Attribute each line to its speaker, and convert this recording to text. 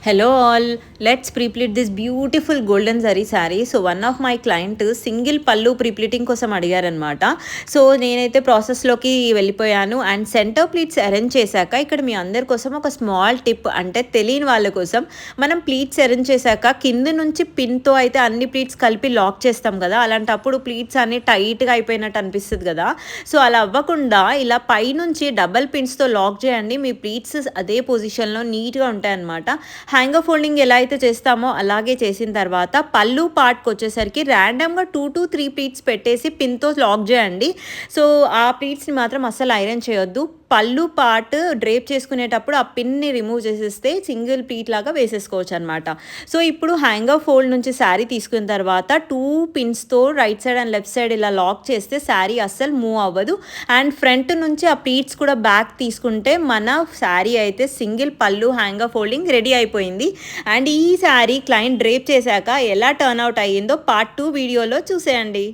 Speaker 1: Hello all, let's pre-pleat this beautiful golden zari saree. So one of my client single పళ్ళు prepleating కోసం అడిగారనమాట. So నేనైతే ప్రాసెస్లోకి వెళ్ళిపోయాను and centre pleats arrange చేశాక ఇక్కడ మీ అందరి కోసం ఒక స్మాల్ టిప్, అంటే తెలియని వాళ్ళ కోసం. మనం ప్లీట్స్ అరేంజ్ చేశాక కింద నుంచి పిన్తో అయితే అన్ని ప్లీట్స్ కలిపి లాక్ చేస్తాం కదా, అలాంటప్పుడు ప్లీట్స్ అన్ని టైట్గా అయిపోయినట్టు అనిపిస్తుంది కదా. సో అలా అవ్వకుండా ఇలా పైనుంచి డబల్ పిన్స్తో లాక్ చేయండి, మీ ప్లీట్స్ అదే పొజిషన్లో నీట్గా ఉంటాయన్నమాట. హ్యాంగర్ ఫోల్డింగ్ ఎలా అయితే చేస్తామో అలాగే చేసిన తర్వాత పళ్ళు పార్ట్కి వచ్చేసరికి ర్యాండమ్గా 2 to 3 ప్లీట్స్ పెట్టేసి పిన్తో లాక్ చేయండి. సో ఆ ప్లీట్స్ని మాత్రం అస్సలు ఐరన్ చేయొద్దు. పళ్ళు పార్ట్ డ్రేప్ చేసుకునేటప్పుడు ఆ పిన్ని రిమూవ్ చేసేస్తే సింగిల్ ప్లీట్ లాగా వేసేసుకోవచ్చు అనమాట. సో ఇప్పుడు హ్యాంగర్ ఫోల్డ్ నుంచి శారీ తీసుకున్న తర్వాత 2 పిన్స్తో right side and left side ఇలా లాక్ చేస్తే శారీ అస్సలు మూవ్ అవ్వదు. అండ్ ఫ్రంట్ నుంచి ఆ ప్లీట్స్ కూడా బ్యాక్ తీసుకుంటే మన శారీ అయితే సింగిల్ పళ్ళు హ్యాంగర్ ఫోల్డింగ్ రెడీ అయిపోయింది. అండ్ ఈ శారీ క్లయింట్ డ్రేప్ చేశాక ఎలా టర్న్ అవుట్ అయ్యిందో పార్ట్ 2 వీడియోలో చూసేయండి.